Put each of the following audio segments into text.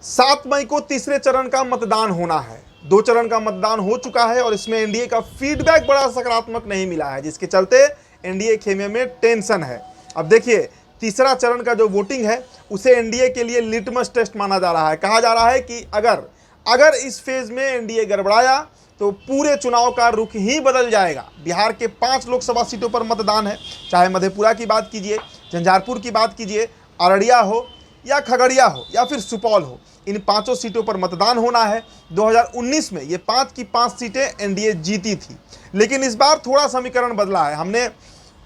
7 मई को तीसरे चरण का मतदान होना है। 2 चरण का मतदान हो चुका है और इसमें एनडीए का फीडबैक बड़ा सकारात्मक नहीं मिला है, जिसके चलते एनडीए खेमे में टेंशन है। अब देखिए, तीसरा चरण का जो वोटिंग है उसे एनडीए के लिए लिटमस टेस्ट माना जा रहा है। कहा जा रहा है कि अगर इस फेज में एनडीए गड़बड़ाया तो पूरे चुनाव का रुख ही बदल जाएगा। बिहार के 5 लोकसभा सीटों पर मतदान है, चाहे मधेपुरा की बात कीजिए, झंझारपुर की बात कीजिए, अररिया हो या खगड़िया हो या फिर सुपौल हो, इन 5 सीटों पर मतदान होना है। 2019 में ये 5 की 5 सीटें एनडीए जीती थी, लेकिन इस बार थोड़ा समीकरण बदला है। हमने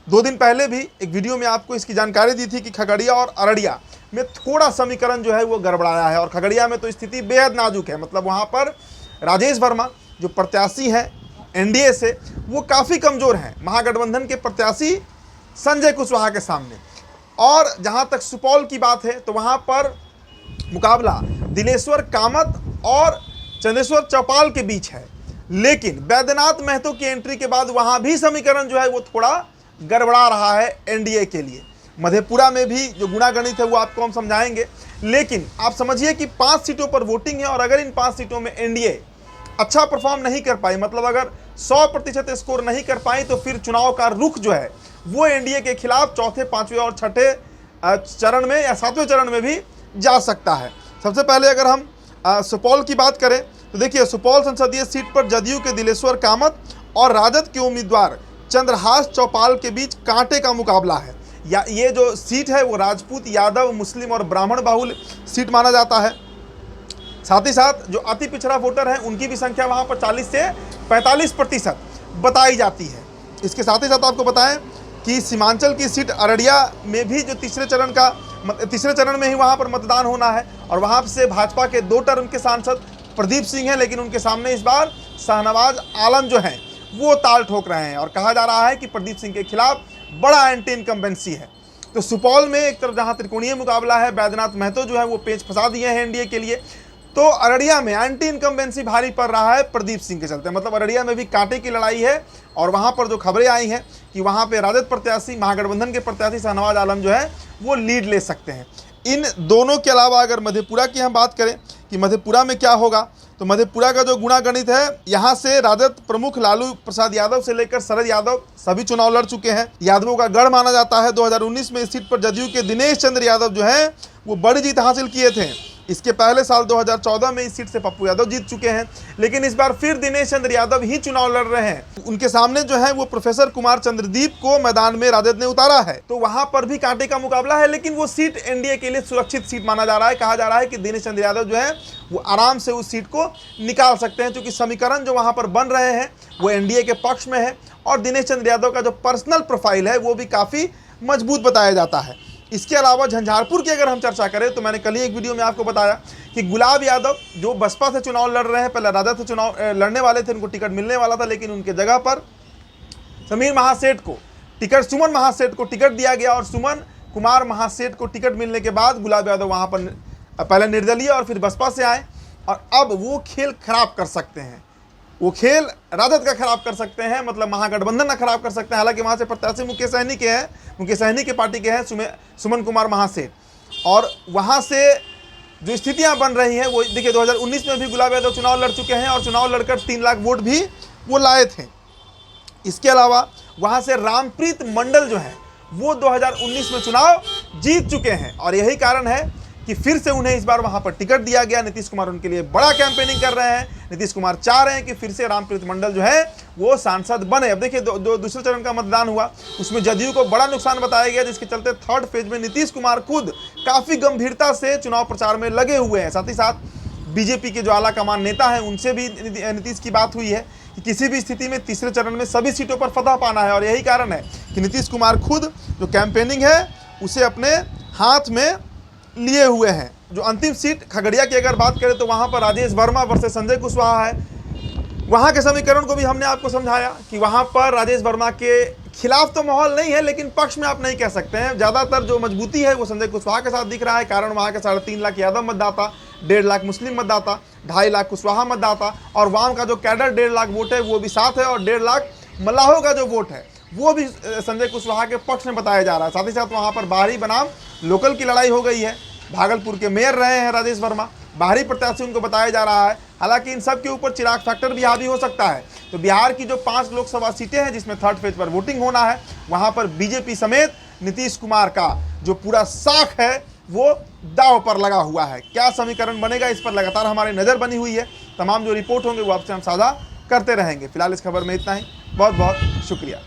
2 दिन पहले भी एक वीडियो में आपको इसकी जानकारी दी थी कि खगड़िया और अररिया में थोड़ा समीकरण जो है वो गड़बड़ाया है और खगड़िया में तो स्थिति बेहद नाजुक है। मतलब वहाँ पर राजेश वर्मा जो प्रत्याशी हैं एनडीए से, वो काफ़ी कमज़ोर हैं महागठबंधन के प्रत्याशी संजय कुशवाहा के सामने। और जहाँ तक सुपौल की बात है तो वहाँ पर मुकाबला दिलेश्वर कामत और चंदेश्वर चौपाल के बीच है, लेकिन बैद्यनाथ महतो की एंट्री के बाद वहाँ भी समीकरण जो है वो थोड़ा गड़बड़ा रहा है एनडीए के लिए। मधेपुरा में भी जो गुणागणित है वो आपको हम समझाएंगे, लेकिन आप समझिए कि 5 सीटों पर वोटिंग है और अगर इन 5 सीटों में एनडीए अच्छा परफॉर्म नहीं कर पाई, मतलब अगर 100% स्कोर नहीं कर पाई, तो फिर चुनाव का रुख जो है वो एनडीए के खिलाफ चौथे, 5वें और 6ठे चरण में या 7वें चरण में भी जा सकता है। सबसे पहले अगर हम सुपौल की बात करें तो देखिए, सुपौल संसदीय सीट पर जदयू के दिलेश्वर कामत और राजद के उम्मीदवार चंद्रहास चौपाल के बीच कांटे का मुकाबला है। या ये जो सीट है वो राजपूत, यादव, मुस्लिम और ब्राह्मण बाहुल सीट माना जाता है। साथ ही साथ जो अति पिछड़ा वोटर है उनकी भी संख्या वहाँ पर 40 से 45% बताई जाती है। इसके साथ ही साथ आपको बताएं कि सीमांचल की सीट अररिया में भी जो तीसरे चरण में ही वहाँ पर मतदान होना है और वहाँ से भाजपा के 2 टर्म के सांसद प्रदीप सिंह हैं, लेकिन उनके सामने इस बार शाहनवाज आलम जो हैं वो ताल ठोक रहे हैं और कहा जा रहा है कि प्रदीप सिंह के खिलाफ बड़ा एंटी इनकम्बेंसी है। तो सुपौल में एक तरफ जहाँ त्रिकोणीय मुकाबला है, बैद्यनाथ महतो जो है वो पेच फंसा दिए हैं एनडीए के लिए, तो अररिया में एंटी इनकम्बेंसी भारी पड़ रहा है प्रदीप सिंह के चलते। मतलब अररिया में भी कांटे की लड़ाई है और वहाँ पर जो खबरें आई हैं कि वहाँ पे राजद प्रत्याशी, महागठबंधन के प्रत्याशी शाहनवाज आलम जो है वो लीड ले सकते हैं। इन दोनों के अलावा अगर मधेपुरा की हम बात करें कि मधेपुरा में क्या होगा, तो मधेपुरा का जो गुणागणित है, यहाँ से राजद प्रमुख लालू प्रसाद यादव से लेकर शरद यादव सभी चुनाव लड़ चुके हैं। यादवों का गढ़ माना जाता है। 2019 में इस सीट पर जदयू के दिनेश चंद्र यादव जो हैं वो बड़ी जीत हासिल किए थे। इसके पहले साल 2014 में इस सीट से पप्पू यादव जीत चुके हैं, लेकिन इस बार फिर दिनेश चंद्र यादव ही चुनाव लड़ रहे हैं। उनके सामने जो है वो प्रोफेसर कुमार चंद्रदीप को मैदान में राजद ने उतारा है, तो वहां पर भी कांटे का मुकाबला है, लेकिन वो सीट एनडीए के लिए सुरक्षित सीट माना जा रहा है। कहा जा रहा है कि दिनेश चंद्र यादव जो है वो आराम से उस सीट को निकाल सकते हैं, क्योंकि समीकरण जो वहां पर बन रहे हैं वो एनडीए के पक्ष में है और दिनेश चंद्र यादव का जो पर्सनल प्रोफाइल है वो भी काफ़ी मजबूत बताया जाता है। इसके अलावा झंझारपुर की अगर हम चर्चा करें तो मैंने कल ही एक वीडियो में आपको बताया कि गुलाब यादव जो बसपा से चुनाव लड़ रहे हैं, पहले राजद से चुनाव लड़ने वाले थे, उनको टिकट मिलने वाला था, लेकिन उनके जगह पर सुमन महासेठ को टिकट दिया गया और सुमन कुमार महासेठ को टिकट मिलने के बाद गुलाब यादव वहाँ पर पहले निर्दलीय और फिर बसपा से आए और अब वो खेल खराब कर सकते हैं। वो खेल राजद का खराब कर सकते हैं, मतलब महागठबंधन का खराब कर सकते हैं। हालांकि वहाँ से प्रत्याशी मुकेश सहनी के पार्टी के हैं सुमन कुमार महासेठ, और वहाँ से जो स्थितियाँ बन रही हैं वो देखिए, 2019 में भी गुलाब यादव चुनाव लड़ चुके हैं और चुनाव लड़कर 3 लाख वोट भी वो लाए थे। इसके अलावा वहाँ से रामप्रीत मंडल जो है वो 2019 में चुनाव जीत चुके हैं और यही कारण है कि फिर से उन्हें इस बार वहां पर टिकट दिया गया। नीतीश कुमार उनके लिए बड़ा कैंपेनिंग कर रहे हैं। नीतीश कुमार चाह रहे हैं कि फिर से रामप्रीत मंडल जो है वो सांसद बने। अब देखिए, दूसरे चरण का मतदान हुआ, उसमें जदयू को बड़ा नुकसान बताया गया, जिसके चलते 3rd फेज में नीतीश कुमार खुद काफ़ी गंभीरता से चुनाव प्रचार में लगे हुए हैं। साथ ही साथ बीजेपी के जो आला कमान नेता हैं उनसे भी नीतीश की बात हुई है कि किसी भी स्थिति में तीसरे चरण में सभी सीटों पर फतह पाना है और यही कारण है कि नीतीश कुमार खुद जो कैंपेनिंग है उसे अपने हाथ में लिए हुए हैं। जो अंतिम सीट खगड़िया की अगर बात करें तो वहाँ पर राजेश वर्मा वर्सेस संजय कुशवाहा है। वहाँ के समीकरण को भी हमने आपको समझाया कि वहाँ पर राजेश वर्मा के खिलाफ तो माहौल नहीं है, लेकिन पक्ष में आप नहीं कह सकते हैं। ज़्यादातर जो मजबूती है वो संजय कुशवाहा के साथ दिख रहा है, कारण वहाँ के 3.5 लाख यादव मतदाता, 1.5 लाख मुस्लिम मतदाता, 2.5 लाख कुशवाहा मतदाता और वाम का जो कैडर 1.5 लाख वोट है वो भी साथ है और 1.5 लाख मल्लाहों का जो वोट है वो भी संजय कुशवाहा के पक्ष में बताया जा रहा है। साथ ही साथ वहाँ पर बाहरी बनाम लोकल की लड़ाई हो गई है। भागलपुर के मेयर रहे हैं राजेश वर्मा बाहरी प्रत्याशी उनको बताया जा रहा है। हालांकि इन सब के ऊपर चिराग फैक्टर भी हावी हो सकता है। तो बिहार की जो 5 लोकसभा सीटें हैं जिसमें थर्ड फेज पर वोटिंग होना है, वहां पर बीजेपी समेत नीतीश कुमार का जो पूरा साख है वो दांव पर लगा हुआ है। क्या समीकरण बनेगा, इस पर लगातार हमारी नज़र बनी हुई है। तमाम जो रिपोर्ट होंगे वो आपसे हम साझा करते रहेंगे। फिलहाल इस खबर में इतना ही। बहुत बहुत शुक्रिया।